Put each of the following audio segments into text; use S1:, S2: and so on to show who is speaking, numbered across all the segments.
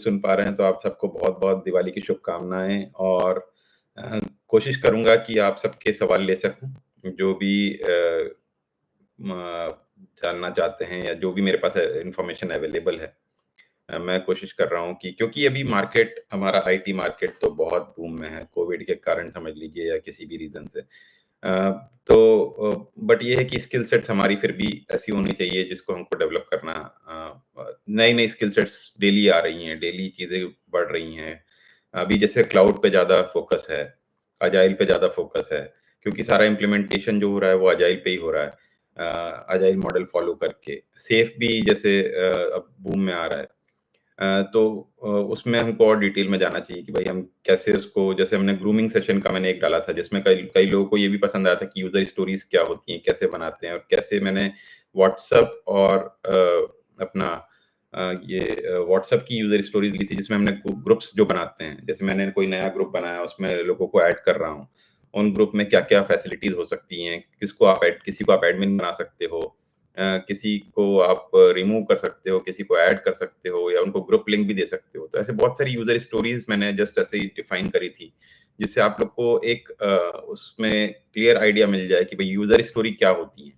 S1: सुन पा रहे हैं तो आप सबको बहुत-बहुत दिवाली की शुभकामनाएँ और अ, कोशिश करूँगा कि आप सबके सवाल ले सकूँ, जो भी म जानना चाहते हैं या जो भी मेरे पास इन्फॉर्मेशन अवेलेबल है। मैं कोशिश कर रहा हूँ कि क्योंकि अभी मार्केट हमारा आईटी मार्केट तो बहुत बूम में है, कोविड के कारण समझ लीजिए या किसी भी रीज़न से। बट ये है कि स्किल सेट्स हमारी फिर भी ऐसी होनी चाहिए जिसको हमको डेवलप करना नई-नई स्किल सेट्स डेली आ रही हैं, डेली चीज़ें बढ़ रही हैं। अभी जैसे क्लाउड पे ज़्यादा फ़ोकस है, अजाइल पे ज़्यादा फ़ोकस है, क्योंकि सारा इम्प्लीमेंटेशन जो हो रहा है वो अजाइल पे ही हो रहा है। अजाइल मॉडल फ़ॉलो करके। सेफ भी जैसे अब बूम में आ रहा है। उसमें हमको और डिटेल में जानना चाहिए कि भाई हम कैसे उसको जैसे हमने ग्रूमिंग सेशन का मैंने एक डाला था जिसमें कई कई लोगों को ये भी पसंद आया था कि यूज़र स्टोरीज़ क्या होती हैं, कैसे बनाते हैं और कैसे मैंने व्हाट्सएप और अपना व्हाट्सएप की यूज़र स्टोरीज़ ली थी जिसमें हमने ग्रुप्स जो बनाते हैं, जैसे मैंने कोई नया ग्रुप बनाया उसमें लोगों को ऐड कर रहा हूँ। उन ग्रुप में क्या-क्या फैसिलिटीज़ हो सकती हैं, किसी को आप एडमिन बना सकते हो। किसी को आप रिमूव कर सकते हो, किसी को ऐड कर सकते हो या उनको ग्रुप लिंक भी दे सकते हो। तो ऐसे बहुत सारी यूज़र स्टोरीज़ मैंने जस्ट ऐसे ही डिफाइन करी थी, जिससे आप लोग को एक उसमें क्लियर आइडिया मिल जाए कि भई यूज़र स्टोरी क्या होती है।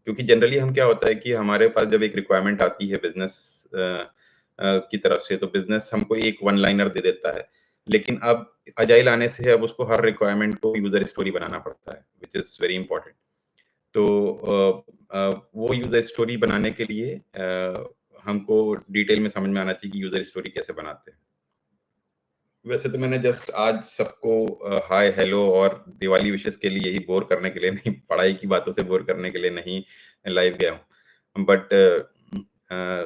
S1: क्योंकि जनरली हम क्या होता है कि हमारे पास जब एक रिक्वायरमेंट आती है बिज़नेस की तरफ से, तो बिज़नेस हमको एक वन लाइनर दे देता है। लेकिन अब अजाइल आने से अब उसको हर रिक्वायरमेंट को यूज़र स्टोरी बनाना पड़ता है, व्हिच इज़ वेरी इंपोर्टेंट। तो वो यूज़र स्टोरी बनाने के लिए हमको डिटेल में समझ में आना चाहिए कि यूज़र स्टोरी कैसे बनाते हैं। वैसे तो मैंने जस्ट आज सबको हाय, हेलो और दिवाली विशेस के लिए ही बोर करने के लिए नहीं, पढ़ाई की बातों से बोर करने के लिए नहीं लाइव गया हूँ। बट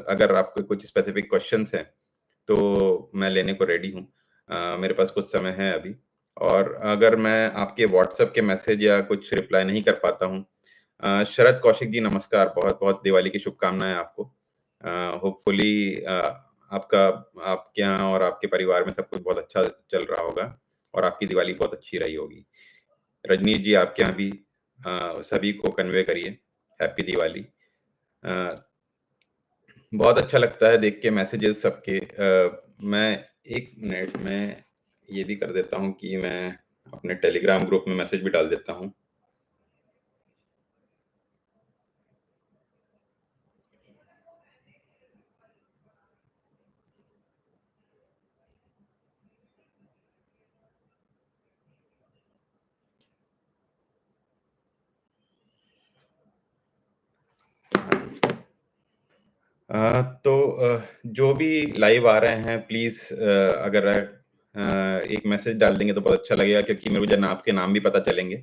S1: अगर आपके कुछ स्पेसिफिक क्वेश्चन्स हैं, तो मैं लेने को रेडी हूँ। मेरे पास कुछ समय है अभी और अगर मैं आपके व्हाट्सएप के मैसेज या कुछ रिप्लाई नहीं कर पाता हूँ शरद कौशिक जी नमस्कार, बहुत-बहुत दिवाली की शुभकामनाएँ आपको। होपफुली आपका आपके यहाँ और आपके परिवार में सब कुछ बहुत अच्छा चल रहा होगा और आपकी दिवाली बहुत अच्छी रही होगी। रजनीश जी आपके यहाँ भी सभी को कन्वे करिए, हैप्पी दिवाली। अ, बहुत अच्छा लगता है देख के मैसेजेस सबके मैं 1 मिनट में ये भी कर देता हूँ कि मैं अपने टेलीग्राम ग्रुप में मैसेज भी डाल देता हूँ। जो भी लाइव आ रहे हैं प्लीज़ अगर एक मैसेज डाल देंगे तो बहुत अच्छा लगेगा क्योंकि मेरे को जन आपके नाम भी पता चलेंगे।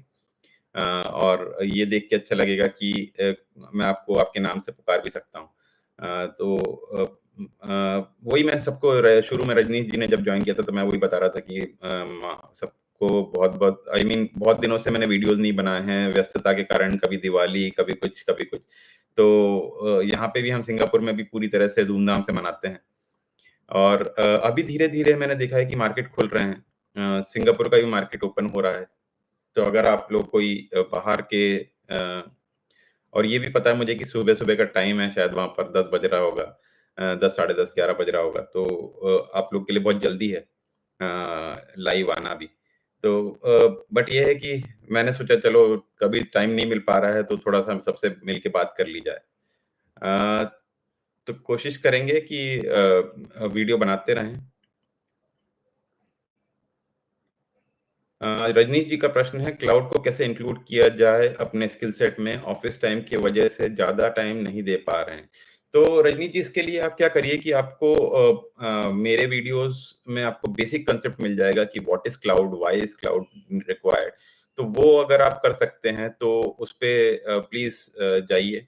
S1: और ये देख के अच्छा लगेगा कि मैं आपको आपके नाम से पुकार भी सकता हूँ। वही मैं सबको शुरू में रजनीश जी ने जब जॉइन किया था तो मैं वही बता रहा था कि सबको बहुत-बहुत आई मीन बहुत दिनों से मैंने वीडियोज़ नहीं बनाए हैं, व्यस्तता के कारण कभी दिवाली, कभी कुछ, कभी कुछ। तो यहाँ पे भी हम सिंगापुर में भी पूरी तरह से धूमधाम से मनाते हैं और अभी धीरे-धीरे मैंने देखा है कि मार्केट खुल रहे हैं। सिंगापुर का भी मार्केट ओपन हो रहा है। तो अगर आप लोग कोई बाहर के और ये भी पता है मुझे कि सुबह-सुबह का टाइम है शायद वहाँ पर 10 बज रहा होगा 10 साढ़े 10 11 बज रहा होगा तो आप लोग के लिए बहुत जल्दी है लाइव आना भी। तो बट ये है कि मैंने सोचा चलो कभी टाइम नहीं मिल पा रहा है तो थोड़ा-सा हम सबसे मिल के बात कर ली जाए। अ, तो कोशिश करेंगे कि वीडियो बनाते रहें। रजनीश जी का प्रश्न है क्लाउड को कैसे इंक्लूड किया जाए अपने स्किल सेट में ऑफिस टाइम की वजह से ज़्यादा टाइम नहीं दे पा रहे हैं। तो रजनीश जी इसके लिए आप क्या करिए कि आपको मेरे वीडियोज़ में आपको बेसिक कांसेप्ट मिल जाएगा कि what is cloud, why is cloud required. तो वो अगर आप कर सकते हैं तो उसपे प्लीज़ जाइए।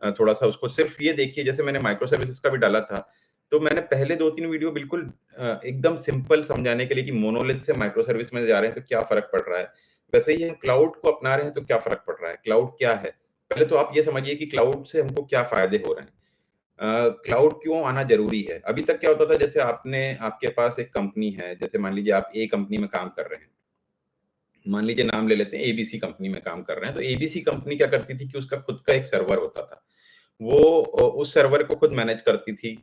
S1: थोड़ा-सा उसको सिर्फ़ ये देखिए जैसे मैंने माइक्रो सर्विसेज़ का भी डाला था, तो मैंने पहले 2-3 वीडियो बिल्कुल एकदम सिंपल समझाने के लिए कि मोनोलिथ से माइक्रो सर्विस में जा रहे हैं तो क्या फ़र्क पड़ रहा है। वैसे ही हम क्लाउड को अपना रहे हैं तो क्या फ़र्क पड़ रहा है, क्लाउड क्या है? पहले तो आप ये समझिए कि क्लाउड से हमको क्या फ़ायदे हो रहे हैं। क्लाउड क्यों आना ज़रूरी है? अभी तक क्या होता था जैसे आपके पास एक कंपनी है, जैसे मान लीजिए आप ए कंपनी में काम कर रहे हैं। मान लीजिए नाम ले लेते हैं एबीसी कंपनी में काम कर रहे हैं, तो एबीसी कंपनी क्या करती थी कि उसका खुद का एक सर्वर होता था। वो उस सर्वर को खुद मैनेज करती थी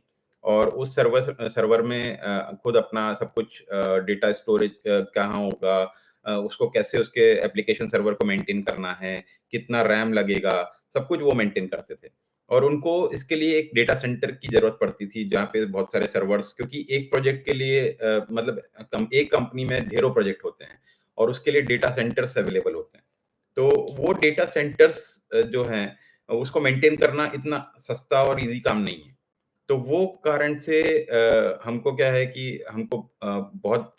S1: और उस सर्वर में खुद अपना सब कुछ डेटा स्टोरेज कहाँ होगा, उसको कैसे उसके एप्लीकेशन सर्वर को मेंटेन करना है, कितना रैम लगेगा, सब कुछ वो मेंटेन करते थे। और उनको इसके लिए एक डेटा सेंटर की ज़रूरत पड़ती थी, जहाँ पे बहुत सारे सर्वर्स, क्योंकि एक प्रोजेक्ट के लिए मतलब एक कंपनी में ढेरों प्रोजेक्ट होते हैं और उसके लिए डेटा सेंटर्स अवेलेबल होते हैं। तो वो डेटा सेंटर्स जो हैं, उसको मेंटेन करना इतना सस्ता और ईज़ी काम नहीं है। तो वो कारण से हमको क्या है कि हमको बहुत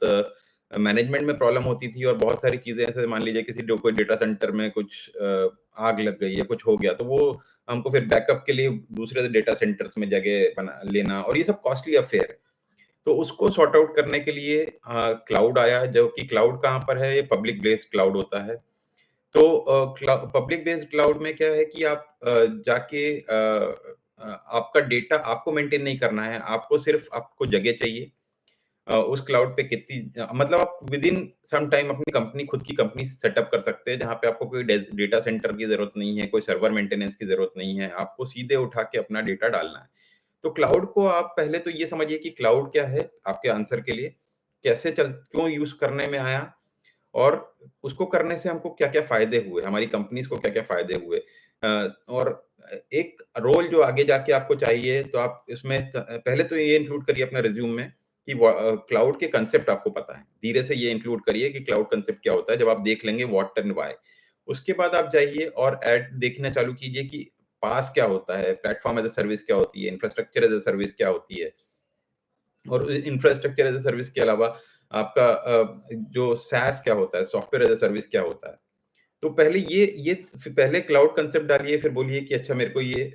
S1: मैनेजमेंट में प्रॉब्लम होती थी और बहुत सारी चीज़ें, ऐसे मान लीजिए किसी कोई डेटा सेंटर में कुछ आग लग गई है, कुछ हो गया, तो वो हमको फिर बैकअप के लिए दूसरे डेटा सेंटर्स में जगह बना लेना, और ये सब कॉस्टली अफ़ेयर है। तो उसको सॉर्ट आउट करने के लिए क्लाउड आया, जो कि क्लाउड कहाँ पर है, ये पब्लिक बेस्ड क्लाउड होता है। तो पब्लिक बेस्ड क्लाउड में क्या है कि आप जाके आपका डेटा आपको मेंटेन नहीं करना है, आपको सिर्फ आपको जगह चाहिए। उस क्लाउड पे कितनी मतलब आप विदिन सम टाइम अपनी कंपनी, खुद की कंपनी सेटअप कर सकते हैं, जहाँ पे आपको कोई डेटा सेंटर की ज़रूरत नहीं है, कोई सर्वर मेंटेनेंस की ज़रूरत नहीं है, आपको सीधे उठा के अपना डेटा डालना है। तो क्लाउड को आप पहले तो ये समझिए कि क्लाउड क्या है, आपके आंसर के लिए, कैसे चल क्यों यूज़ करने में आया और उसको करने से हमको क्या-क्या फ़ायदे हुए, हमारी कंपनीज़ को क्या-क्या फ़ायदे हुए। और एक रोल जो आगे जाके आपको चाहिए, तो आप इसमें पहले तो ये इंक्लूड करिए अपने रिज़्यूम में कि क्लाउड के कांसेप्ट आपको पता है। धीरे से ये इंक्लूड करिए कि क्लाउड कांसेप्ट क्या होता है, जब आप देख लेंगे व्हाट एंड व्हाई। उसके बाद आप जाइए और ऐड देखना चालू कीजिए कि पास क्या होता है, प्लेटफ़ॉर्म एज़ अ सर्विस क्या होती है, इंफ्रास्ट्रक्चर एज़ अ सर्विस क्या होती है। और इंफ्रास्ट्रक्चर एज़ अ सर्विस के अलावा आपका जो SaaS क्या होता है, सॉफ्टवेयर एज़ अ सर्विस क्या होता है। तो पहले ये पहले क्लाउड कांसेप्ट डालिए, फिर बोलिए कि अच्छा मेरे को ये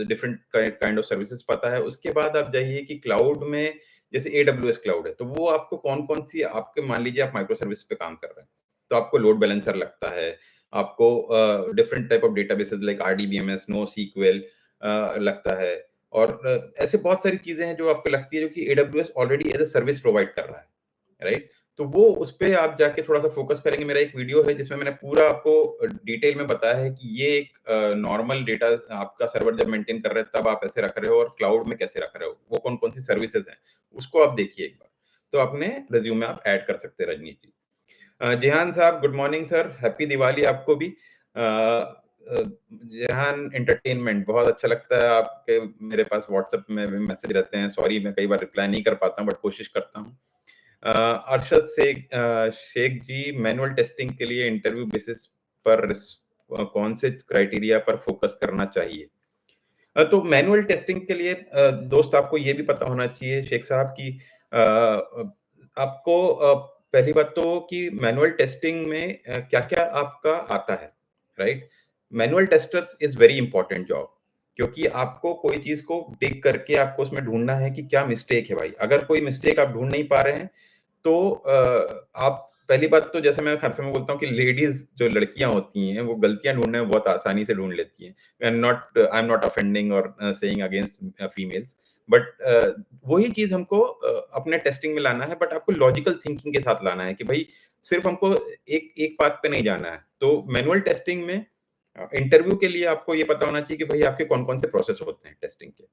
S1: डिफरेंट काइंड ऑफ सर्विसेज पता है। उसके बाद आप जाइए कि क्लाउड में जैसे एडब्ल्यूएस क्लाउड है, तो वो आपको कौन-कौन सी, आपके मान लीजिए आप माइक्रो सर्विस पे काम कर रहे हैं, तो आपको लोड बैलेंसर लगता है, आपको different type of databases like RDBMS, NoSQL लगता है, और ऐसे बहुत सारी चीज़ें हैं जो आपको लगती है, जो कि AWS already as a service provide कर रहा है, राइट? तो वो उसपे आप जाके थोड़ा-सा फ़ोकस करेंगे। मेरा एक वीडियो है जिसमें मैंने पूरा आपको डिटेल में बताया है कि ये एक नॉर्मल डेटा आपका सर्वर जब मेंटेन कर रहे हैं तब आप ऐसे रख रहे हो और क्लाउड में कैसे रख रहे हो। वो कौन-कौन सी सर्विसेज़ हैं, उसको आप देखिए एक बार। तो अपने रिज़्यूम में आप ऐड कर सकते हैं, रजनीश जी। जेहान साहब, good morning sir, happy Diwali आपको भी। जेहान एंटरटेनमेंट, बहुत अच्छा लगता है आपके मेरे पास व्हाट्सएप में भी मैसेज रहते हैं। सॉरी मैं कई बार रिप्लाई नहीं कर पाता हूँ, बट कोशिश करता हूँ। अरशद शेख जी, मैनुअल टेस्टिंग के लिए इंटरव्यू बेसिस पर कौन से क्राइटेरिया पर फोकस करना चाहिए? तो मैनुअल टेस्टिंग के लिए दोस्त आपको ये भी पता होना चाहिए शेख साहब कि आपको पहली बात तो कि मैनुअल टेस्टिंग में क्या-क्या आपका आता है, right? Manual testers is very important job, क्योंकि आपको कोई चीज़ को देख करके आपको उसमें ढूँढना है कि क्या मिस्टेक है भाई। अगर कोई मिस्टेक आप ढूँढ नहीं पा रहे हैं, तो आप पहली बात तो, जैसे मैं हर समय बोलता हूँ कि लेडीज़ जो लड़कियाँ होती हैं, वो गलतियाँ ढूँढने में बहुत आसानी से ढूँढ लेती हैं। आई एम नॉट ऑफेंडिंग और सेइंग अगेंस्ट फीमेल्स, बट वही चीज़ हमको अपने टेस्टिंग में लाना है, बट आपको लॉजिकल थिंकिंग के साथ लाना है कि भई सिर्फ़ हमको एक एक बात पे नहीं जाना है। तो मैनुअल टेस्टिंग में इंटरव्यू के लिए आपको ये पता होना चाहिए कि भई आपके कौन-कौन से प्रोसेस होते हैं टेस्टिंग के।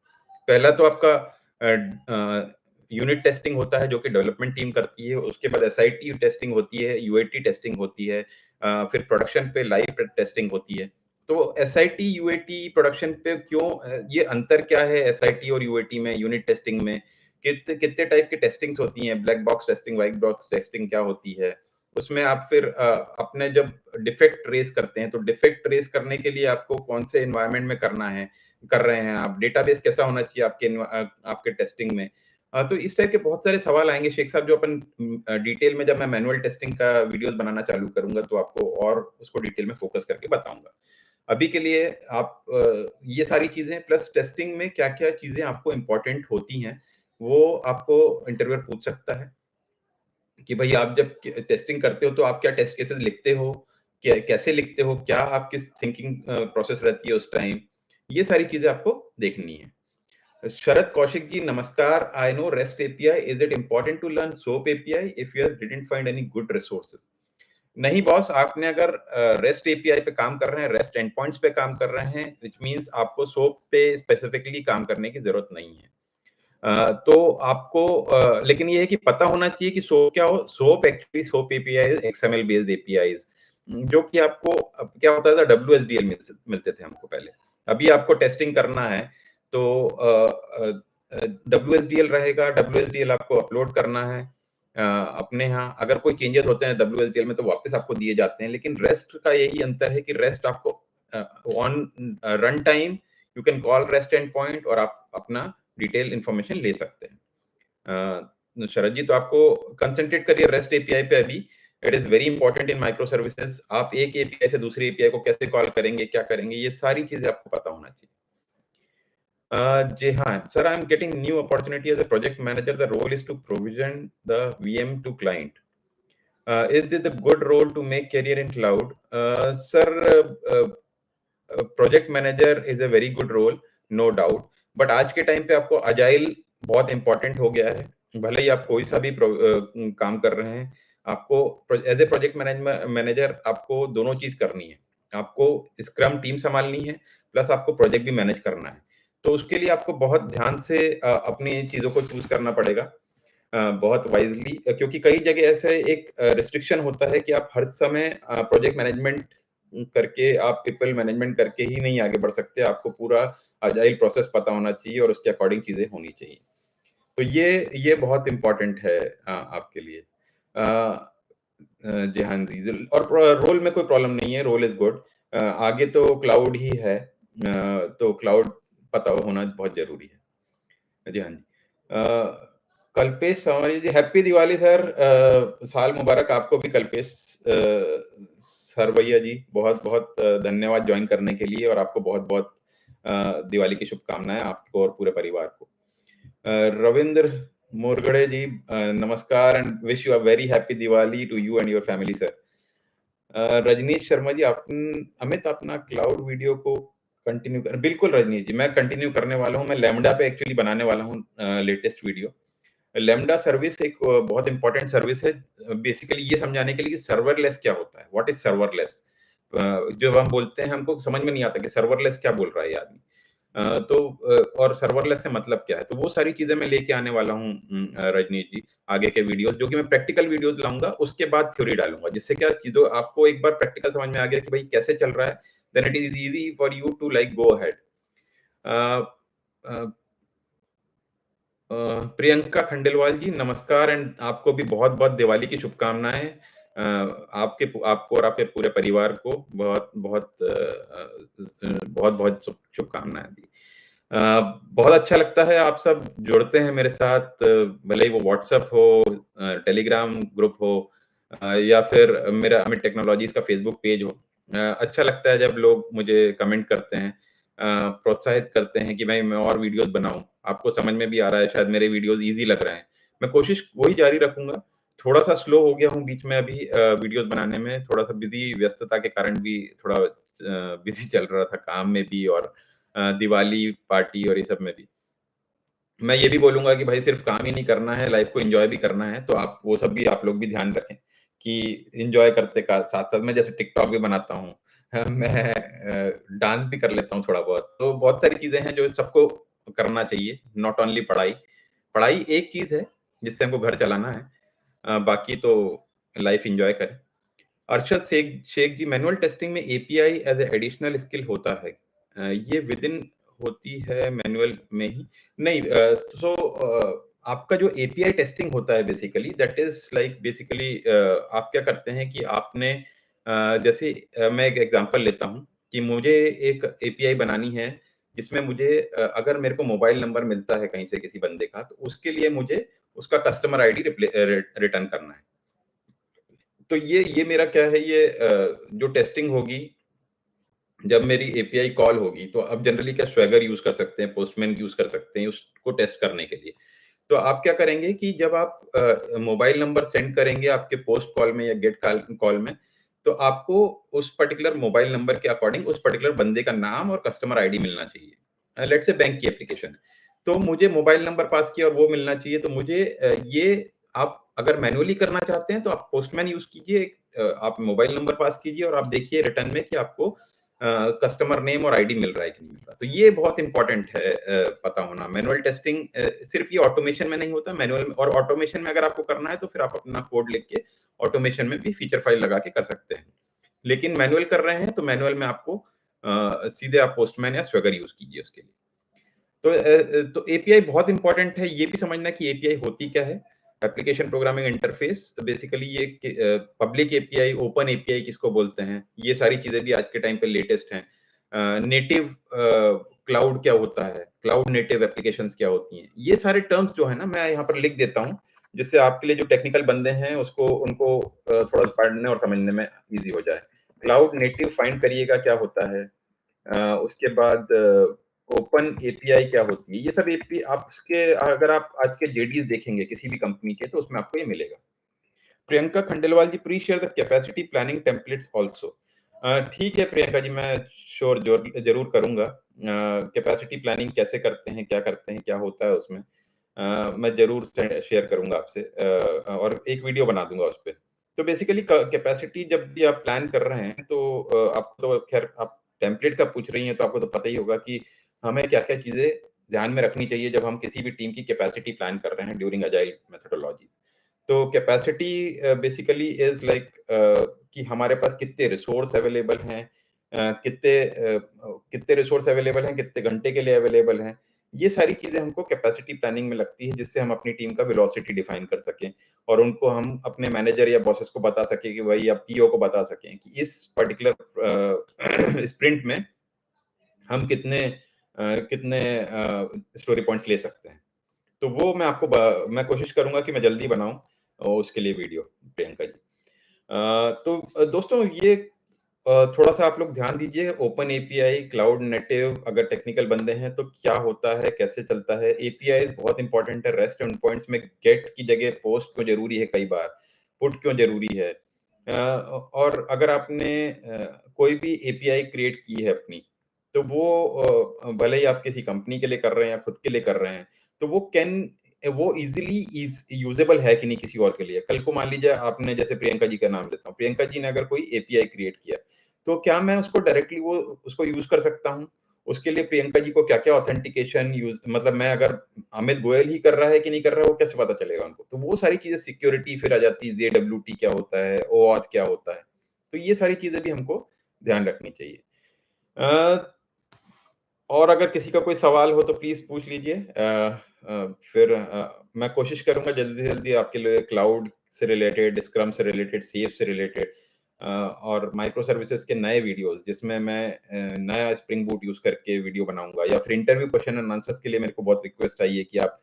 S1: पहला तो आपका यूनिट टेस्टिंग होता है, जो कि डेवलपमेंट टीम करती है। उसके बाद एसआईटी टेस्टिंग होती है, यूएटी टेस्टिंग होती है, फिर प्रोडक्शन पे लाइव टेस्टिंग होती है। तो एसआईटी, यूएटी, प्रोडक्शन पे क्यों, ये अंतर क्या है एसआईटी और यूएटी में, यूनिट टेस्टिंग में? कितने कितने टाइप की टेस्टिंग्स होती हैं? Black box testing, white box testing क्या होती है? उसमें आप फिर अपने जब डिफेक्ट ट्रेस करते हैं, तो डिफेक्ट ट्रेस करने के लिए आपको कौन से एनवायरनमेंट में करना है, कर रहे हैं आप? डेटाबेस कैसा होना चाहिए आपके टेस्टिंग में? तो इस टाइप के बहुत सारे सवाल आएँगे शेख साहब, जो अपन डिटेल में, जब मैं मैनुअल टेस्टिंग का वीडियोज़ बनाना चालू करूँगा, तो आपको और उसको डिटेल में फ़ोकस करके बताऊँगा। अभी के लिए आप ये सारी चीज़ें, प्लस टेस्टिंग में क्या-क्या चीज़ें आपको इम्पोर्टेंट होती हैं, वो आपको इंटरव्यूअर पूछ सकता है कि भई आप जब टेस्टिंग करते हो, तो आप क्या टेस्ट केसेस लिखते हो? कैसे लिखते हो? क्या आपकी थिंकिंग प्रोसेस रहती है उस टाइम? ये सारी चीज़ें आपको देखनी है। Sharat Kaushik ji, Namaskar. I know REST API. Is it important to learn SOAP API if you didn't find any good resources? नहीं बॉस, आपने अगर रेस्ट एपीआई पे काम कर रहे हैं, रेस्ट एंड पॉइंट्स पे काम कर रहे हैं, विच मीन्स आपको सोप पे स्पेसिफिकली काम करने की जरूरत नहीं है। तो आपको लेकिन ये है कि पता होना चाहिए कि सोप क्या हो। Soap actually soap API XML based APIs, जो कि आपको अब क्या होता था, डब्ल्यूएसडीएल मिलते थे हमको पहले। अभी आपको टेस्टिंग करना है तो डब्ल्यूएसडीएल रहेगा। डब्ल्यूएसडीएल आपको अपलोड करना है अपने यहाँ। अगर कोई चेंजेस होते हैं डब्ल्यूएसडीएल में तो वापस आपको दिए जाते हैं, लेकिन रेस्ट का यही अंतर है कि रेस्ट आपको on run time you can call rest and point और आप अपना डिटेल इंफॉर्मेशन ले सकते हैं। शरद जी, तो आपको कंसंट्रेट करिए रेस्ट एपीआई पे अभी। It is very important in micro services. आप एक एपीआई से दूसरी एपीआई को कैसे कॉल करेंगे, क्या करेंगे, ये सारी चीजें आपको पता होना चाहिए। जी हाँ, sir, I'm getting new opportunity as a project manager. The role is to provision the VM to client. Is this a good role to make career in cloud? Sir, project manager is a very good role, no doubt. But आज के time पे आपको agile बहुत important हो गया है। भले ही आप कोई सा भी काम कर रहे हैं, आपको एज ए प्रोजेक्ट मैनेजर आपको दोनों चीज करनी है। आपको स्क्रम टीम संभालनी है, प्लस आपको प्रोजेक्ट भी मैनेज करना है। तो उसके लिए आपको बहुत ध्यान से अपनी चीजों को चूज करना पड़ेगा, बहुत वाइजली, क्योंकि कई जगह ऐसे एक रिस्ट्रिक्शन होता है कि आप हर समय प्रोजेक्ट मैनेजमेंट करके, आप पीपल मैनेजमेंट करके ही नहीं आगे बढ़ सकते। आपको पूरा अजाइल प्रोसेस पता होना चाहिए और उसके अकॉर्डिंग चीजें होनी चाहिए। तो ये बहुत इंपॉर्टेंट है आपके लिए। जी हाँ जी, और रोल में कोई प्रॉब्लम नहीं है, रोल इज गुड। आगे तो क्लाउड ही है, तो क्लाउड पता होना बहुत जरूरी है। जी हाँ जी। कल्पेश संवरी जी, हैप्पी दिवाली सर। साल मुबारक आपको भी कल्पेश सरवैया जी। बहुत बहुत धन्यवाद ज्वाइन करने के लिए, और आपको बहुत बहुत दिवाली की शुभकामनाएं, आपको और पूरे परिवार को। रविंद्र मुरगड़े जी, नमस्कार and wish you a very happy Diwali to you and your family sir. Rajneesh Sharma ji, Amit अपना क्लाउड वीडियो को कंटिन्यू कर। बिल्कुल रजनीश जी, मैं कंटिन्यू करने वाला हूँ। मैं लैम्डा पे एक्चुअली बनाने वाला हूँ लेटेस्ट वीडियो। लैम्डा सर्विस एक बहुत इंपॉर्टेंट सर्विस है, बेसिकली ये समझाने के लिए कि सर्वरलेस क्या होता है, व्हाट इज सर्वरलेस। जब हम बोलते हैं हमको समझ में नहीं आता कि सर्वरलेस क्या बोल रहा है ये आदमी। और सर्वरलेस से मतलब क्या है, तो वो सारी चीजें मैं लेके आने वाला हूँ रजनीश जी, आगे के वीडियोस, जो कि मैं प्रैक्टिकल वीडियोस लाऊंगा, उसके बाद थ्योरी डालूंगा, जिससे क्या चीजों आपको एक बार प्रैक्टिकल समझ में आ गया कि भाई कैसे चल रहा है, then it is easy for you to like go ahead. Priyanka Khandelwal ji, नमस्कार एंड आपको भी बहुत बहुत दिवाली की शुभकामनाएं। आपको और आपके पूरे परिवार को बहुत बहुत बहुत बहुत शुभकामनाएं दी। बहुत अच्छा लगता है आप सब जुड़ते हैं मेरे साथ, भले ही वो व्हाट्सएप हो, टेलीग्राम ग्रुप हो, या फिर मेरा अमित टेक्नोलॉजीज का फेसबुक पेज हो। अच्छा लगता है जब लोग मुझे कमेंट करते हैं, प्रोत्साहित करते हैं कि भाई मैं और वीडियोस बनाऊं। आपको समझ में भी आ रहा है, शायद मेरे वीडियोस इजी लग रहे हैं। मैं कोशिश वही जारी रखूंगा। थोड़ा सा स्लो हो गया हूँ बीच में अभी वीडियोस बनाने में, थोड़ा सा बिजी, व्यस्तता के कारण भी थोड़ा बिजी चल रहा था, काम में भी और दिवाली पार्टी और ये सब में भी। मैं ये भी बोलूंगा कि भाई सिर्फ काम ही नहीं करना है, लाइफ को एंजॉय भी करना है, तो आप वो सब भी आप लोग भी ध्यान रखें कि एंजॉय करते का साथ साथ मैं जैसे टिकटॉक भी बनाता हूँ, मैं डांस भी कर लेता हूँ थोड़ा बहुत। तो बहुत सारी चीजें हैं जो सबको करना चाहिए, नॉट ओनली पढ़ाई। पढ़ाई एक चीज है जिससे हमको घर चलाना है, बाकी तो लाइफ एंजॉय करें। अरशद शेख शेख जी, मैनुअल टेस्टिंग में API as a additional skill होता है, ये विद इन होती है मैनुअल में ही नहीं। आपका जो एपीआई टेस्टिंग होता है basically, that is like basically आप क्या करते हैं कि आपने जैसे मैं एक एग्जांपल लेता हूँ कि मुझे एक एपीआई बनानी है जिसमें मुझे अगर मेरे को मोबाइल नंबर मिलता है कहीं से किसी बंदे का, तो उसके लिए मुझे उसका कस्टमर आईडी रिटर्न करना है। तो ये मेरा क्या है, ये जो टेस्टिंग होगी जब मेरी एपीआई कॉल होगी, तो अब जनरली क्या स्वेगर यूज कर सकते हैं, पोस्टमैन यूज कर सकते हैं उसको टेस्ट करने के लिए। तो आप क्या करेंगे कि जब आप मोबाइल नंबर सेंड करेंगे आपके पोस्ट कॉल में या गेट कॉल में, तो आपको उस पर्टिकुलर मोबाइल नंबर के अकॉर्डिंग उस पर्टिकुलर बंदे का नाम और कस्टमर आईडी मिलना चाहिए। लेट्स से बैंक की एप्लीकेशन है, तो मुझे मोबाइल नंबर पास किया और वो मिलना चाहिए। तो मुझे ये आप अगर मैनुअली करना चाहते हैं तो आप पोस्टमैन यूज कीजिए, आप मोबाइल नंबर पास कीजिए और आप देखिए रिटर्न में कि आपको कस्टमर नेम और आईडी मिल रहा है कि नहीं मिल रहा। तो ये बहुत इंपॉर्टेंट है पता होना। मैनुअल टेस्टिंग सिर्फ ये ऑटोमेशन में नहीं होता, मैनुअल और ऑटोमेशन में अगर आपको करना है तो फिर आप अपना कोड लिख के ऑटोमेशन में भी फीचर फाइल लगा के कर सकते हैं। लेकिन मैनुअल कर रहे हैं तो मैनुअल में आपको सीधे आप पोस्टमैन या स्वेगर यूज कीजिए उसके लिए। तो एपीआई बहुत इंपॉर्टेंट है। ये भी समझना कि एपीआई होती क्या है। एप्लीकेशन प्रोग्रामिंग इंटरफेस, तो बेसिकली ये पब्लिक एपीआई, ओपन एपीआई किसको बोलते हैं, ये सारी चीजें भी आज के टाइम पे लेटेस्ट हैं। नेटिव क्लाउड क्या होता है, क्लाउड नेटिव एप्लीकेशंस क्या होती हैं, ये सारे टर्म्स जो है ना मैं यहाँ पर लिख देता हूँ, जिससे आपके लिए जो टेक्निकल बंदे हैं उसको उनको थोड़ा पढ़ने और समझने में इजी हो जाए। क्लाउड नेटिव फाइंड करिएगा क्या होता है। उसके बाद ओपन एपीआई क्या होती है, ये सब एपी आपके, अगर आप आज के जेडीज देखेंगे किसी भी कंपनी के तो उसमें आपको ये मिलेगा। Priyanka Khandelwal ji, please share the capacity planning templates also. ठीक है प्रियंका जी, मैं श्योर जरूर करूंगा। कैपेसिटी प्लानिंग कैसे करते हैं, क्या करते हैं, क्या होता है उसमें, मैं जरूर शेयर करूंगा आपसे, और एक वीडियो बना दूंगा उस पर। तो बेसिकली कैपेसिटी जब भी आप प्लान कर रहे हैं तो आपको तो खैर, आप टेम्पलेट का पूछ रही हैं तो आपको तो पता ही होगा कि हमें क्या क्या चीजें ध्यान में रखनी चाहिए जब हम किसी भी टीम की कैपेसिटी प्लान कर रहे हैं ड्यूरिंग अजाइल मेथोडोलॉजी। तो कैपेसिटी बेसिकली इज लाइक कि हमारे पास कितने रिसोर्स अवेलेबल हैं, कितने रिसोर्स अवेलेबल हैं, कितने घंटे के लिए अवेलेबल हैं। ये सारी चीजें हमको कैपेसिटी प्लानिंग में लगती है, जिससे हम अपनी टीम का वेलोसिटी डिफाइन कर सकें और उनको हम अपने मैनेजर या बॉसेस को बता सकें कि भाई, या पीओ को बता सकें कि इस पर्टिकुलर स्प्रिंट में हम कितने स्टोरी पॉइंट्स ले सकते हैं। तो वो मैं कोशिश करूंगा कि मैं जल्दी बनाऊं उसके लिए वीडियो, प्रियंका जी। तो दोस्तों, ये थोड़ा सा आप लोग ध्यान दीजिए। ओपन एपीआई, क्लाउड नेटिव, अगर टेक्निकल बंदे हैं तो क्या होता है, कैसे चलता है। एपीआई बहुत इंपॉर्टेंट है। रेस्ट एंड पॉइंट्स में गेट की जगह पोस्ट क्यों जरूरी है, कई बार पुट क्यों जरूरी है। और अगर आपने कोई भी एपीआई क्रिएट की है अपनी, तो वो भले ही आप किसी कंपनी के लिए कर रहे हैं या खुद के लिए कर रहे हैं, तो वो इजीली यूजेबल है कि नहीं किसी और के लिए। कल को मान लीजिए आपने, जैसे प्रियंका जी का नाम लेता हूँ, प्रियंका जी ने अगर कोई एपीआई क्रिएट किया, तो क्या मैं उसको डायरेक्टली वो उसको यूज कर सकता हूँ? उसके लिए प्रियंका जी को क्या क्या ऑथेंटिकेशन यूज, मतलब मैं अगर अमित गोयल ही कर रहा है कि नहीं कर रहा है, वो कैसे पता चलेगा उनको? तो वो सारी चीजें, सिक्योरिटी फिर आ जाती है, जेडब्ल्यूटी क्या होता है, ओऑथ क्या होता है। तो ये सारी चीजें भी हमको ध्यान रखनी चाहिए। और अगर किसी का कोई सवाल हो तो प्लीज पूछ लीजिए। फिर मैं कोशिश करूंगा जल्दी से जल्दी आपके लिए क्लाउड से रिलेटेड, स्क्रम से रिलेटेड, सेफ से रिलेटेड और माइक्रो सर्विसेज के नए वीडियोस, जिसमें मैं नया स्प्रिंग बूट यूज करके वीडियो बनाऊंगा। या फिर इंटरव्यू क्वेश्चन एंड आंसर्स के लिए मेरे को बहुत रिक्वेस्ट आई है कि आप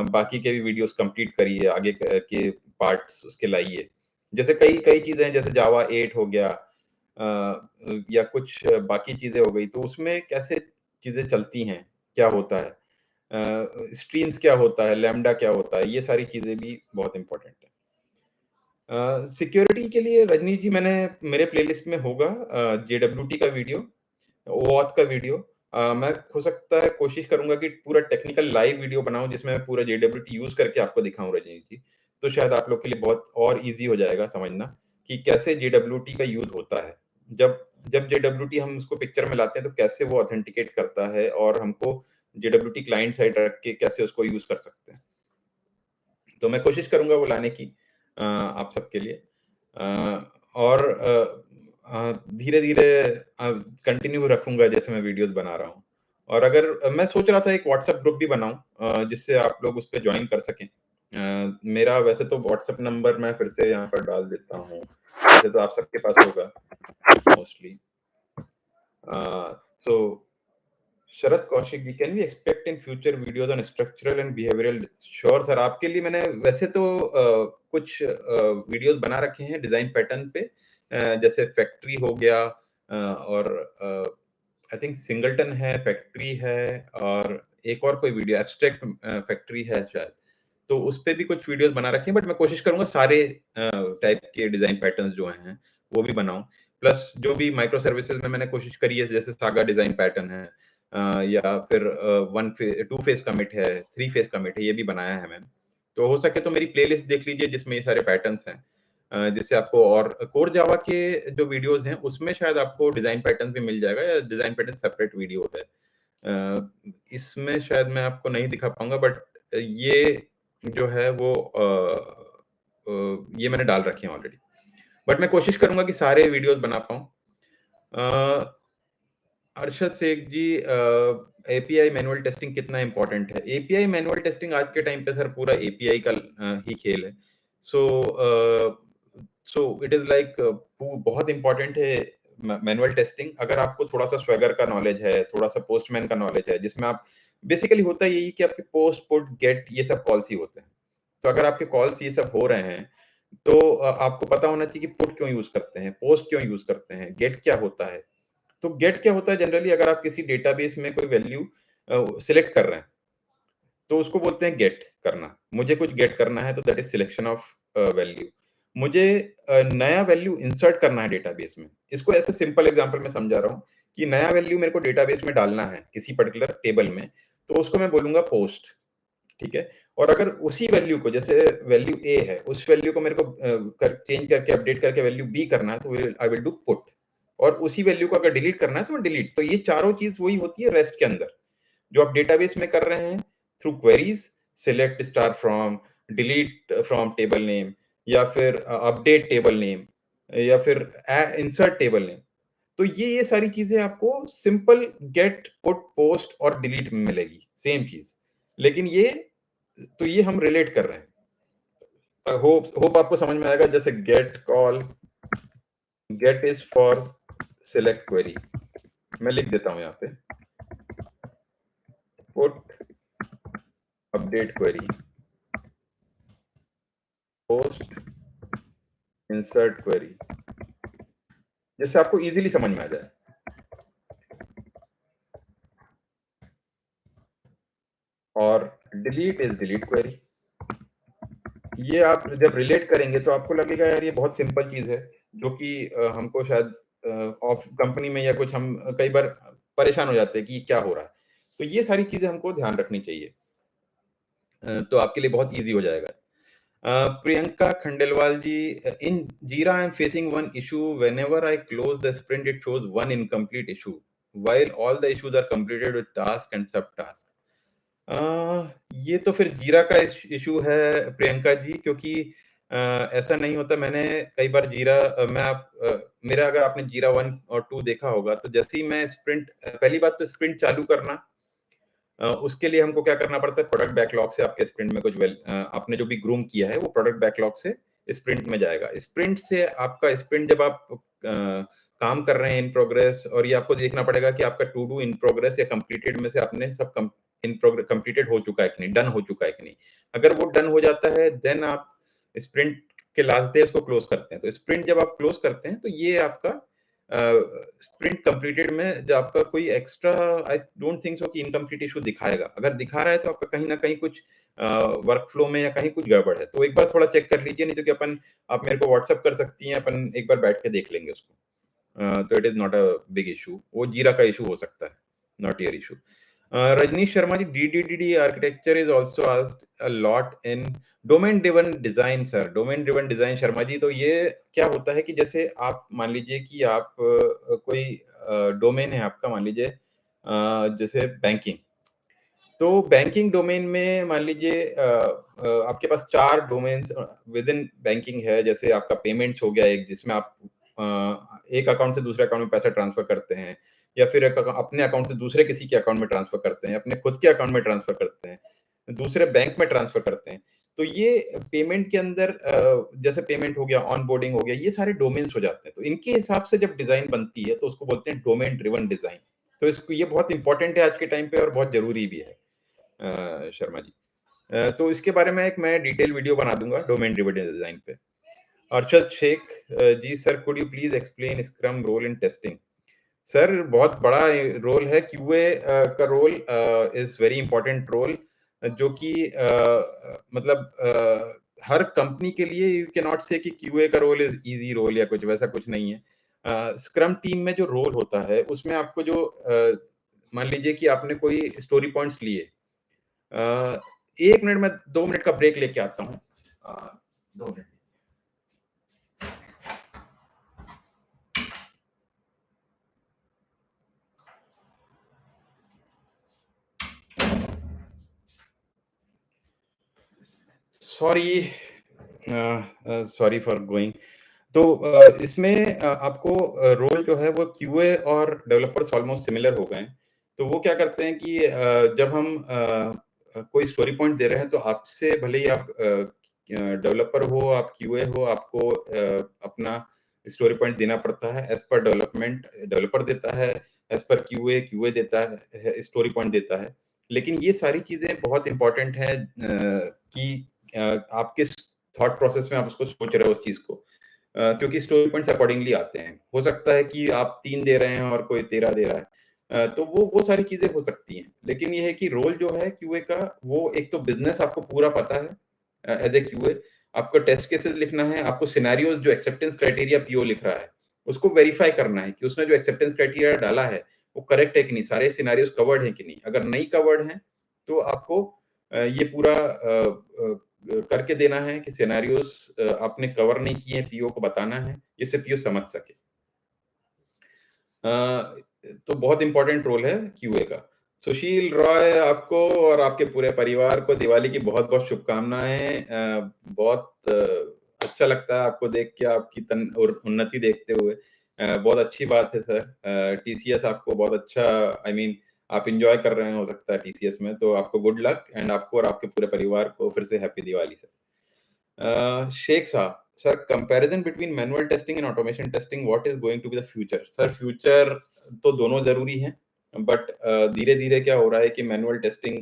S1: बाकी के भी वीडियोस कंप्लीट करिए, आगे के पार्ट्स उसके लाइए। जैसे कई कई चीजें हैं, जैसे जावा 8 हो गया, या कुछ बाकी चीजें हो गई, तो उसमें कैसे चीजें चलती हैं, क्या होता है, स्ट्रीम्स क्या होता है, लैम्डा क्या होता है, ये सारी चीजें भी बहुत इंपॉर्टेंट है। सिक्योरिटी के लिए रजनी जी, मैंने मेरे प्लेलिस्ट में होगा जेडब्ल्यूटी का वीडियो, ओऑथ का वीडियो। मैं हो सकता है कोशिश करूंगा कि पूरा टेक्निकल लाइव वीडियो बनाऊं, जिसमें मैं पूरा जेडब्ल्यूटी यूज करके आपको दिखाऊं रजनी जी। तो शायद आप लोग के लिए बहुत और इजी हो जाएगा समझना कि कैसे जेडब्ल्यूटी का यूज होता है। जब जब जेडब्ल्यूटी हम उसको पिक्चर में लाते हैं तो कैसे वो ऑथेंटिकेट करता है, और हमको जेडब्ल्यूटी क्लाइंट साइड रख के कैसे उसको यूज कर सकते हैं। तो मैं कोशिश करूंगा वो लाने की आप सबके लिए। और धीरे-धीरे कंटिन्यू रखूंगा जैसे मैं वीडियोस बना रहा हूँ। और अगर मैं सोच रहा था एक व्हाट्सएप ग्रुप भी बनाऊं, जिससे आप लोग उस पे ज्वाइन कर सकें। मेरा वैसे तो व्हाट्सएप नंबर मैं फिर से यहाँ पर डाल देता हूँ, वैसे तो आप सबके पास होगा mostly. So Sharad Kaushik ji, can we expect in future videos on structural and behavioural? Sure sir, आपके लिए मैंने वैसे तो कुछ वीडियोस बना रखे हैं डिजाइन पैटर्न पे, जैसे फैक्ट्री हो गया, और आई थिंक सिंगलटन है, फैक्ट्री है, और एक और कोई वीडियो एब्स्ट्रैक्ट फैक्ट्री है शायद। तो उस पे भी कुछ वीडियोस बना रखे हैं, बट मैं कोशिश करूंगा सारे टाइप के डिजाइन पैटर्न्स जो हैं वो भी बनाऊं। प्लस जो भी माइक्रो सर्विसेज में मैंने कोशिश करी है, जैसे सागा डिजाइन पैटर्न है, या फिर 2 फेज कमिट है, 3 फेज कमिट है, ये भी बनाया है मैंने। तो हो सके तो मेरी प्लेलिस्ट देख लीजिए जिसमें ये सारे पैटर्न्स हैं। जिससे आपको और कोर जावा के जो वीडियोज़ हैं, उसमें शायद आपको डिज़ाइन पैटर्न भी मिल जाएगा या डिज़ाइन पैटर्न सेपरेट वीडियो है। इसमें शायद मैं आपको नहीं दिखा पाऊँगा बट ये जो है वो ये मैंने डाल रखे हैं ऑलरेडी। बट मैं कोशिश करूँगा कि सारे वीडियोज़ बना पाऊँ। अ, अरशद शेख जी एपीआई मैनुअल टेस्टिंग कितना इम्पोर्टेंट है? एपीआई मैनुअल टेस्टिंग आज के टाइम पे सर पूरा एपीआई का ही खेल है। सो सो इट इज़ लाइक बहुत इम्पोर्टेंट है मैनुअल टेस्टिंग अगर आपको थोड़ा-सा स्वैगर का नॉलेज है, थोड़ा-सा पोस्टमैन का नॉलेज है, जिसमें आप बेसिकली होता यही है कि आपके पोस्ट, पुट, गेट ये सब कॉल्स ही होते हैं। तो अगर आपके कॉल्स ये सब हो रहे हैं, तो आपको पता होना चाहिए कि पुट क्यों यूज़ करते हैं, पोस्ट क्यों यूज़ करते हैं, गेट क्या होता है? तो गेट क्या होता है जनरली अगर आप किसी डेटाबेस में कोई वैल्यू सिलेक्ट कर रहे हैं, तो उसको बोलते हैं गेट करना। मुझे कुछ गेट करना है तो that is selection of value. मुझे नया वैल्यू इंसर्ट करना है डेटाबेस में। इसको ऐसे सिंपल एग्ज़ाम्पल में समझा रहा हूँ कि नया वैल्यू मेरे को डेटाबेस में डालना है, किसी पर्टिकुलर टेबल में, तो उसको मैं बोलूँगा पोस्ट, ठीक है? और अगर उसी वैल्यू को जैसे वैल्यू ए है, उस वैल्यू को मेरे को कर चेंज करके अपडेट करके वैल्यू बी करना है तो आई विल डू पुट और उसी वैल्यू को अगर डिलीट करना है तो मैं डिलीट। तो ये चारों चीज़ वही होती है रेस्ट के अंदर। जो आप डेटाबेस में कर रहे हैं through queries, select star from, delete from table name या फिर अपडेट टेबल नेम या फिर इंसर्ट टेबल नेम। तो ये सारी चीज़ें आपको सिंपल गेट, पुट, पोस्ट और डिलीट में मिलेगी, सेम चीज़। लेकिन ये हम रिलेट कर रहे हैं। होप होप आपको समझ में आएगा जैसे get call, get is for select query. मैं लिख देता हूँ यहाँ पे, put update query, post insert query, जिससे आपको इजीली समझ में आ जाए। और डिलीट इज डिलीट क्वेरी। ये आप जब रिलेट करेंगे तो आपको लगेगा यार ये बहुत सिंपल चीज है जो कि हमको शायद ऑफ कंपनी में या कुछ हम कई बार परेशान हो जाते हैं कि क्या हो रहा है। तो ये सारी चीजें हमको ध्यान रखनी चाहिए। तो आपके लिए बहुत ईज़ी हो जाएगा। Priyanka Khandelwal ji, in Jira I am facing one issue whenever I close the sprint it shows one incomplete issue while all the issues are completed with task and sub task. ये तो फिर जीरा का इश्यू है प्रियंका जी क्योंकि ऐसा नहीं होता। मैंने कई बार जीरा मेरा अगर आपने जीरा 1 और 2 देखा होगा तो जैसे ही मैं स्प्रिंट पहली बात तो स्प्रिंट चालू करना उसके लिए हमको क्या करना पड़ता है प्रोडक्ट बैकलॉग से आपके स्प्रिंट में कुछ आपने जो भी ग्रूम किया है वो प्रोडक्ट बैकलॉग से स्प्रिंट में जाएगा। स्प्रिंट से आपका स्प्रिंट जब आप काम कर रहे हैं इन प्रोग्रेस और ये आपको देखना पड़ेगा कि आपका टू डू इन प्रोग्रेस या कंप्लीटेड में से आपने सब इन प्रोग्रेस कंप्लीटेड हो चुका है कि नहीं, डन हो चुका है कि नहीं। अगर वो डन हो जाता है देन आप स्प्रिंट के लास्ट डे उसको क्लोज करते हैं। तो स्प्रिंट जब आप क्लोज करते हैं तो ये आपका स्प्रिंट कंप्लीटेड में जो आपका कोई extra I don't think so कि इनकम्प्लीट इश्यू दिखाएगा। अगर दिखा रहा है तो आपका कहीं न कहीं कुछ वर्क फ्लो में या कहीं कुछ गड़बड़ है। तो एक बार थोड़ा चेक कर लीजिए, नहीं तो क्या आप मेरे को व्हाट्सएप कर सकती हैं, अपन एक बार बैठ के देख लेंगे उसको। तो it is not a big issue. वो जीरा का इश्यू हो सकता है, not your issue. Rajneesh Sharma ji, DDD architecture is also asked a lot in domain driven design sir। domain driven design Sharma ji, तो ये क्या होता है कि जैसे आप मान लीजिए कि आप कोई डोमेन है आपका, मान लीजिए जैसे बैंकिंग। तो बैंकिंग डोमेन में मान लीजिए आपके पास 4 डोमेन्स विद इन बैंकिंग है। जैसे आपका पेमेंट्स हो गया एक, जिसमें आप एक अकाउंट से दूसरे अकाउंट में पैसा ट्रांसफर करते हैं या फिर एक अपने अकाउंट से दूसरे किसी के अकाउंट में ट्रांसफर करते हैं, अपने खुद के अकाउंट में ट्रांसफर करते हैं, दूसरे बैंक में ट्रांसफर करते हैं। तो ये पेमेंट के अंदर जैसे पेमेंट हो गया, ऑनबोर्डिंग हो गया, ये सारे डोमेन्स हो जाते हैं। तो इनके हिसाब से जब डिज़ाइन बनती है तो उसको बोलते हैं डोमेन ड्रिवन डिज़ाइन। तो इसको ये बहुत इंपॉर्टेंट है आज के टाइम पे और बहुत ज़रूरी भी है शर्मा जी। तो इसके बारे में एक मैं डिटेल वीडियो बना दूँगा डोमेन ड्रिवन डिज़ाइन पे। Arshad Sheikh ji sir, could you please explain scrum role in testing? Sir बहुत बड़ा रोल है क्यूए का role is very important role जो कि मतलब हर कंपनी के लिए यू कैन नॉट से कि क्यूए का रोल इज़ ईज़ी रोल या कुछ वैसा कुछ नहीं है। स्क्रम टीम में जो रोल होता है उसमें आपको जो मान लीजिए कि आपने कोई स्टोरी पॉइंट्स लिए। 1 मिनट में 2 मिनट का ब्रेक लेके आता हूँ। 2 minute. Sorry sorry for going. तो इसमें आपको रोल जो है वो क्यूए और डेवलपर्स ऑलमोस्ट सिमिलर हो गए हैं। तो वो क्या करते हैं कि जब हम कोई स्टोरी पॉइंट दे रहे हैं तो आपसे भले ही आप डेवलपर हो, आप क्यूए हो, आपको अपना स्टोरी पॉइंट देना पड़ता है एज़ पर डेवलपमेंट डेवलपर देता है, एज़ पर क्यूए, क्यूए देता है, स्टोरी पॉइंट देता है। लेकिन ये सारी चीज़ें बहुत इम्पोर्टेंट हैं कि आप किस थॉट प्रोसेस में आप उसको सोच रहे हो उस चीज़ को। क्योंकि स्टोरी पॉइंट्स अकॉर्डिंगली आते हैं। हो सकता है कि आप 3 दे रहे हैं और कोई 13 दे रहा है। तो वो सारी चीज़ें हो सकती हैं। लेकिन ये है कि रोल जो है क्यूए का वो एक तो बिज़नेस आपको पूरा पता है एज़ ए क्यूए। आपको टेस्ट केसेस लिखना है, आपको सिनेरियोज़ जो एक्सेप्टेंस क्राइटेरिया पीओ लिख रहा है, उसको वेरीफाई करना है कि उसने जो एक्सेप्टेंस क्राइटेरिया डाला है, वो करेक्ट है कि नहीं, सारे सिनेरियोज़ कवर्ड हैं कि नहीं। अगर नहीं कवर्ड हैं, तो आपको ये पूरा करके देना है कि सिनेरियोज़ आपने कवर नहीं किए हैं, पीओ को बताना है, जिससे पीओ समझ सके। अ, तो बहुत इम्पोर्टेंट रोल है क्यूए का। सुशील रॉय, आपको और आपके पूरे परिवार को दिवाली की बहुत-बहुत शुभकामनाएँ। बहुत अच्छा लगता है आपको देख के, आपकी तन और उन्नति देखते हुए। बहुत अच्छी बात है सर। टीसीएस आपको बहुत अच्छा, आई मीन आप एन्जॉय कर रहे हैं हो सकता है टीसीएस में, तो आपको गुड लक एंड आपको और आपके पूरे परिवार को फिर से हैप्पी दिवाली सर। शेख साहब, sir comparison between manual testing and automation testing, what is going to be the future? Sir future तो दोनों ज़रूरी हैं, बट धीरे-धीरे क्या हो रहा है कि मैनुअल टेस्टिंग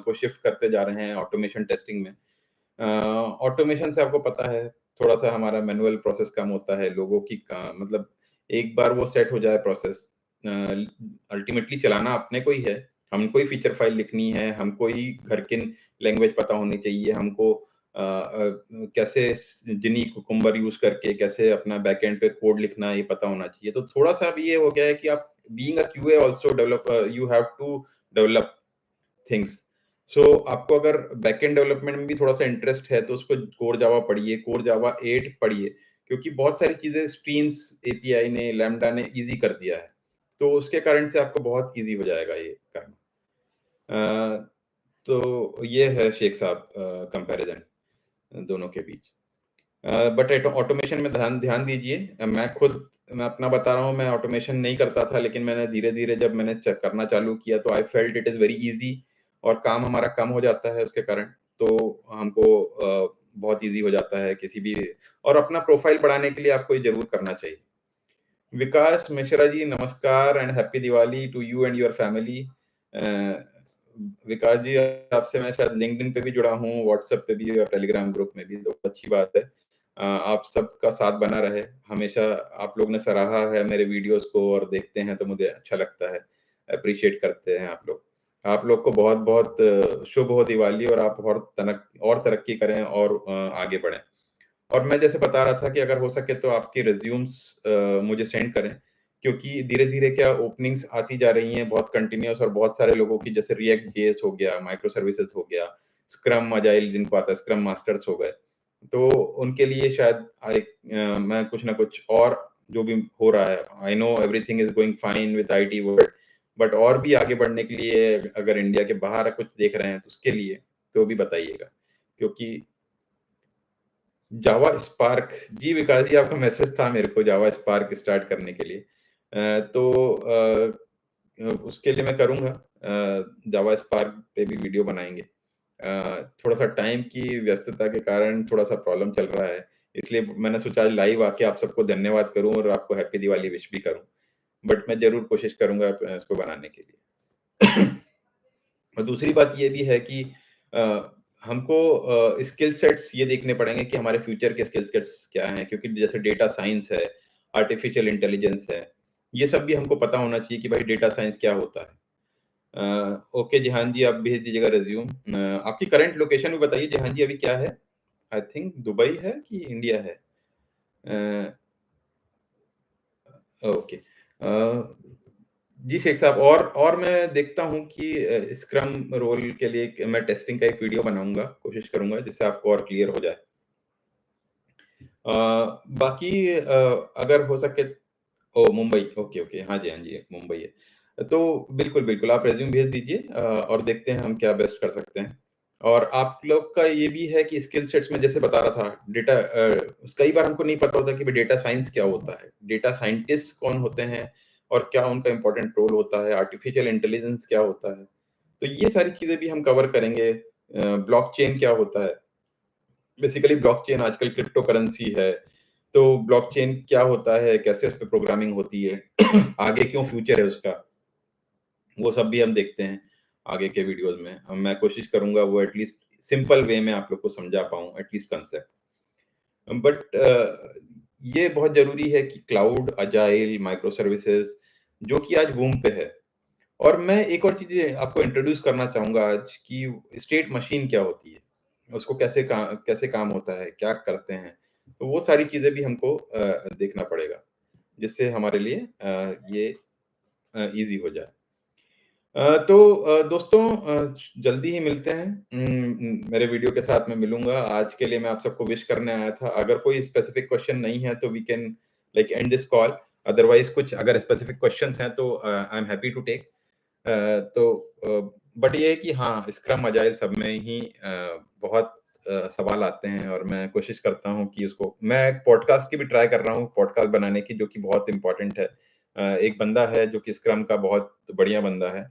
S1: को शिफ्ट करते जा रहे हैं ऑटोमेशन टेस्टिंग में। ऑटोमेशन से आपको पता है थोड़ा-सा हमारा मैनुअल प्रोसेस कम होता है, लोगों की का मतलब एक बार वो सेट हो जाए प्रोसेस, अ, अल्टीमेटली चलाना अपने को ही है। हमको ही फीचर फाइल लिखनी है, हमको ही घर की लैंग्वेज पता होनी चाहिए, हमको कैसे जिनी कुकुम्बर यूज़ करके कैसे अपना बैकएंड पे कोड लिखना है, ये पता होना चाहिए। तो थोड़ा-सा अब ये हो गया है कि आप being a QA also you have to develop things. So आपको अगर बैकएंड डेवलपमेंट में भी थोड़ा-सा इंटरेस्ट है, तो उसको कोर जावा पढ़िए, कोर जावा 8 पढ़िए, क्योंकि बहुत सारी चीज़ें स्ट्रीम्स एपीआई ने, लैम्ब्डा ने ईज़ी कर दिया है। तो उसके कारण से आपको बहुत ईज़ी हो जाएगा ये करना। अ, तो ये है शेख साहब कंपैरिज़न दोनों के बीच। बट ऑटोमेशन में ध्यान ध्यान दीजिए। मैं अपना बता रहा हूँ, मैं ऑटोमेशन नहीं करता था, लेकिन मैंने धीरे-धीरे जब मैंने करना चालू किया तो I felt it is very easy और काम हमारा कम हो जाता है उसके कारण। तो हमको बहुत ईज़ी हो जाता है किसी भी, और अपना प्रोफाइल बढ़ाने के लिए आपको ये ज़रूर करना चाहिए। विकास मिश्रा जी, नमस्कार and happy Diwali to you and your family. Uh, Vikas ji, आपसे मैं शायद लिंक्डइन पे भी जुड़ा हूँ, व्हाट्सएप पे भी और टेलीग्राम ग्रुप में भी, तो अच्छी बात है। आप सबका साथ बना रहे। हमेशा आप लोग ने सराहा है मेरे वीडियोज़ को और देखते हैं तो मुझे अच्छा लगता है, एप्रिशिएट करते हैं आप लोग। आप लोग को बहुत-बहुत शुभ हो दिवाली, और आप और तरक्की करें और आगे बढ़ें। और मैं जैसे बता रहा था कि अगर हो सके तो आपके रिज़्यूम्स मुझे सेंड करें, क्योंकि धीरे-धीरे क्या ओपनिंग्स आती जा रही हैं बहुत कंटीन्यूअस, और बहुत सारे लोगों की, जैसे रिएक्ट जेएस हो गया, माइक्रो सर्विसेज़ हो गया, स्क्रम अजाइल जिनको आता है, स्क्रम मास्टर्स हो गए। तो उनके लिए शायद मैं कुछ ना कुछ और जो भी हो रहा है, I know everything is going fine with IT world, but और भी आगे बढ़ने के लिए अगर इंडिया के बाहर कुछ देख रहे हैं तो उसके लिए तो भी बताइएगा। क्योंकि जावा स्पार्क, जी विकास जी, आपका मैसेज था मेरे को जावा स्पार्क स्टार्ट करने के लिए। उसके लिए मैं करूँगा, जावा स्पार्क पे भी वीडियो बनाएँगे। थोड़ा-सा टाइम की व्यस्तता के कारण थोड़ा-सा प्रॉब्लम चल रहा है, इसलिए मैंने सोचा आज लाइव आके आप सबको धन्यवाद करूँ और आपको हैप्पी दिवाली विश भी करूँ। बट मैं ज़रूर कोशिश करूँगा इसको बनाने के लिए। और दूसरी बात ये भी है कि अ, हमको स्किल सेट्स ये देखने पड़ेंगे कि हमारे फ्यूचर के स्किल सेट्स क्या हैं, क्योंकि जैसे डेटा साइंस है, आर्टिफिशियल इंटेलिजेंस है, ये सब भी हमको पता होना चाहिए कि भाई डेटा साइंस क्या होता है। ओके जिहान जी, आप भेज दीजिएगा रिज्यूम। आपकी करंट लोकेशन भी बताइए जिहान जी, अभी क्या है? आई थिंक दुबई है कि इंडिया है? अ, ओके। जी शेख साहब, और मैं देखता हूँ कि स्क्रम रोल के लिए मैं टेस्टिंग का एक वीडियो बनाऊँगा, कोशिश करूँगा जिससे आपको और क्लियर हो जाए। बाकी अगर हो सके, ओह! Mumbai, okay, okay. हाँ जी, हाँ जी, मुंबई है। तो बिल्कुल, बिल्कुल आप रिज़्यूम भेज दीजिए, और देखते हैं हम क्या बेस्ट कर सकते हैं। और आप लोग का ये भी है कि स्किल सेट्स में जैसे बता रहा था डेटा कई बार हमको नहीं पता होता कि भाई डेटा साइंस क्या होता है, डेटा साइंटिस्ट कौन होते हैं और क्या उनका इम्पोर्टेंट रोल होता है, आर्टिफिशियल इंटेलिजेंस क्या होता है। तो ये सारी चीज़ें भी हम कवर करेंगे। ब्लॉकचेन क्या होता है? बेसिकली ब्लॉकचेन आजकल क्रिप्टो करेंसी है, तो ब्लॉकचेन क्या होता है, कैसे उस पे प्रोग्रामिंग होती है, आगे क्यों फ्यूचर है उसका, वो सब भी हम देखते हैं आगे के वीडियोज़ में। मैं कोशिश करूँगा वो एटलीस्ट सिंपल वे में आप लोग को समझा पाऊँ एटलीस्ट कांसेप्ट। बट ये बहुत ज़रूरी है कि क्लाउड, अजाइल, माइक्रो सर्विसेज़ जो कि आज बूम पे है। और मैं एक और चीज़ आपको इंट्रोड्यूस करना चाहूँगा आज कि स्टेट मशीन क्या होती है? उसको कैसे काम होता है? क्या करते हैं? तो वो सारी चीज़ें भी हमको देखना पड़ेगा, जिससे हमारे लिए ये ईज़ी हो जाए। तो दोस्तों जल्दी ही मिलते हैं। मेरे वीडियो के साथ मैं मिलूँगा। आज के लिए मैं आप सबको विश करने आया था। अगर कोई स्पेसिफिक क्वेश्चन नहीं है तो we can like end this call. Otherwise कुछ अगर स्पेसिफिक क्वेश्चन्स हैं तो I am happy to take. तो बट ये है कि हाँ, स्क्रम, अजाइल सब में ही बहुत सवाल आते हैं और मैं कोशिश करता हूँ कि उसको मैं एक पॉडकास्ट की भी ट्राई कर रहा हूँ, पॉडकास्ट बनाने की जो कि बहुत इम्पोर्टेंट है। एक बंदा है जो कि स्क्रम का बहुत बढ़िया बंदा है,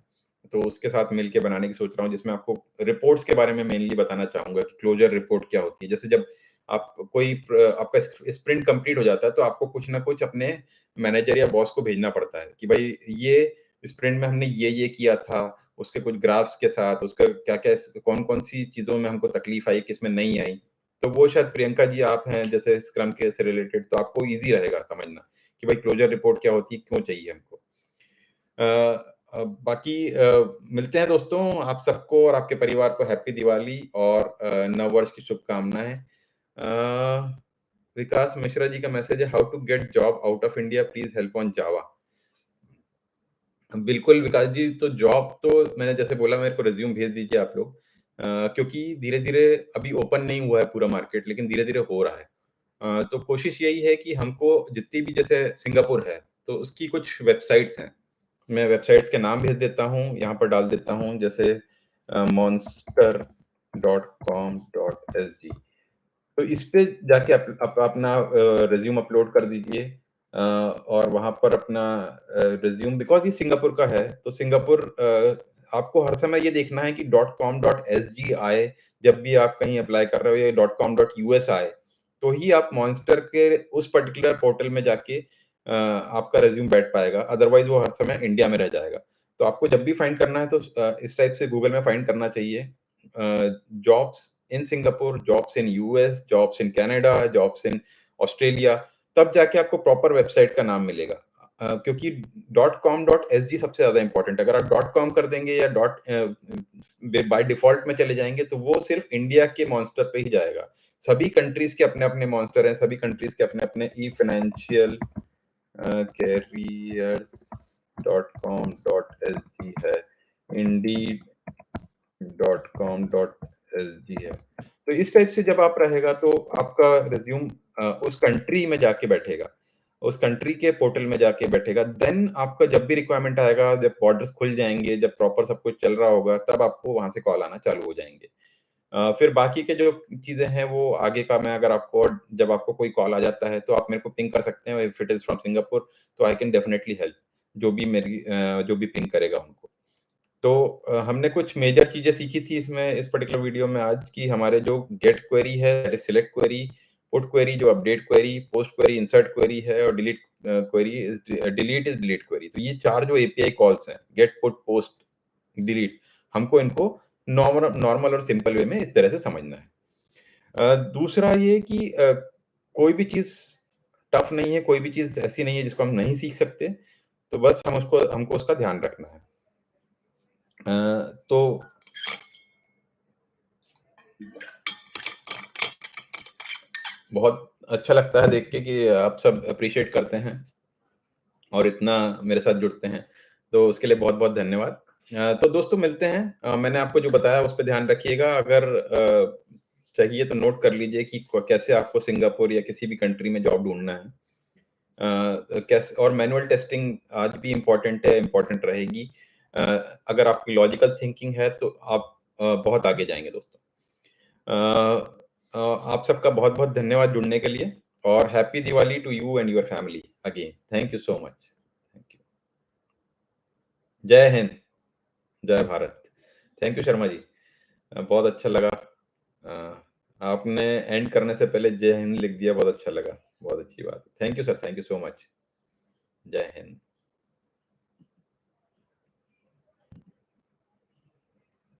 S1: तो उसके साथ मिल के बनाने की सोच रहा हूँ जिसमें आपको रिपोर्ट्स के बारे में मेनली बताना चाहूँगा कि क्लोज़र रिपोर्ट क्या होती है। जैसे जब आप कोई आपका स्प्रिंट कंप्लीट हो जाता है तो आपको कुछ ना कुछ अपने मैनेजर या बॉस को भेजना पड़ता है कि भाई ये स्प्रिंट में हमने ये किया था, उसके कुछ ग्राफ्स के साथ, उसका क्या-क्या कौन-कौन सी चीज़ों में हमको तकलीफ आई, किसमें नहीं आई। तो वो शायद प्रियंका जी आप हैं जैसे स्क्रम के से रिलेटेड तो आपको ईज़ी रहेगा समझना कि भाई क्लोज़र रिपोर्ट क्या होती है, क्यों चाहिए हमको। अ बाकी मिलते हैं दोस्तों, आप सबको और आपके परिवार को हैप्पी दिवाली और नववर्ष की शुभकामनाएँ। विकास मिश्रा जी का मैसेज है, how to get job out of India please help on Java. बिल्कुल विकास जी, तो जॉब तो मैंने जैसे बोला मेरे को रिज़्यूम भेज दीजिए आप लोग। क्योंकि धीरे-धीरे अभी ओपन नहीं हुआ है पूरा मार्केट लेकिन धीरे-धीरे हो रहा है। तो कोशिश यही है कि हमको जितनी भी जैसे सिंगापुर है, तो उसकी कुछ वेबसाइट्स हैं। मैं वेबसाइट्स के नाम भेज देता हूँ, यहाँ पर डाल देता हूँ जैसे monster.com.sg। तो इस पे जाके आप अपना रिज़्यूम अपलोड कर दीजिए और वहाँ पर अपना रिज़्यूम बिकॉज़ ये सिंगापुर का है, तो सिंगापुर आपको हर समय ये देखना है कि .com.sg आए, जब भी आप कहीं अप्लाई कर रहे हो या .com.us आए, तो ही आप मॉन्स्टर के उस पर्टिकुलर पोर्टल में जाके आपका रिज़्यूम बैठ पाएगा, अदरवाइज़ वो हर समय इंडिया में रह जाएगा। तो आपको जब भी फाइंड करना है तो इस टाइप से गूगल में फाइंड करना चाहिए। Jobs in Singapore, jobs in US, jobs in Canada, jobs in Australia, तब जाके आपको प्रॉपर वेबसाइट का नाम मिलेगा। क्योंकि .com.sg सबसे ज़्यादा इम्पोर्टेंट है। अगर आप .com कर देंगे या बाय डिफ़ॉल्ट में चले जाएँगे, तो वो सिर्फ़ इंडिया के मॉन्स्टर पे ही जाएगा। सभी कंट्रीज़ के अपने-अपने मॉन्स्टर हैं, सभी कंट्रीज़ के अपने-अपने ई-फाइनेंशियल careers.com.sg है, indeed.com.sg है। तो इस टाइप से जब आप रहेगा तो आपका रिज़्यूम उस कंट्री में जाके बैठेगा, उस कंट्री के पोर्टल में जाके बैठेगा, देन आपका जब भी रिक्वायरमेंट आएगा, जब बॉर्डर्स खुल जाएँगे, जब प्रॉपर सब कुछ चल रहा होगा, तब आपको वहाँ से कॉल आना चालू हो जाएँगे। फिर बाकी के जो चीज़ें हैं वो आगे का मैं अगर आपको जब आपको कोई कॉल आ जाता है तो आप मेरे को पिंग कर सकते हैं if it is from Singapore तो आई कैन डेफिनिटली हेल्प जो भी पिंग करेगा उनको। तो हमने कुछ मेजर चीज़ें सीखी थी इसमें इस पर्टिकुलर वीडियो में आज कि हमारे जो गेट क्वेरी है that is select query, put query जो update query, post query insert query है और डिलीट इज़ डिलीट क्वेरी। तो ये 4 जो एपीआई कॉल्स हैं गेट, पुट, पोस्ट, डिलीट हमको इनको नॉर्मल और सिंपल वे में इस तरह से समझना है। दूसरा ये कि कोई भी चीज़ टफ नहीं है, कोई भी चीज़ ऐसी नहीं है जिसको हम नहीं सीख सकते, तो बस हमको उसका ध्यान रखना है। तो बहुत अच्छा लगता है देख के कि आप सब एप्रिशिएट करते हैं और इतना मेरे साथ जुड़ते हैं, तो उसके लिए बहुत-बहुत धन्यवाद। तो दोस्तों मिलते हैं। मैंने आपको जो बताया उस पे ध्यान रखिएगा अगर चाहिए तो नोट कर लीजिए कि कैसे आपको सिंगापुर या किसी भी कंट्री में जॉब ढूँढना है। कैस और मैनुअल टेस्टिंग आज भी इम्पोर्टेंट है, इम्पोर्टेंट रहेगी। अ, अगर आपकी लॉजिकल थिंकिंग है तो आप बहुत आगे जाएँगे दोस्तों। आप सबका बहुत-बहुत धन्यवाद जुड़ने के लिए और happy Diwali to you and your family again. Thank you so much. Thank you. Jai Hind, Jai Bharat. Thank you Sharma ji. बहुत अच्छा लगा। आपने एंड करने से पहले जय हिंद लिख दिया, बहुत अच्छा लगा। बहुत अच्छी बात है। Thank you sir, thank you so much. जय हिंद।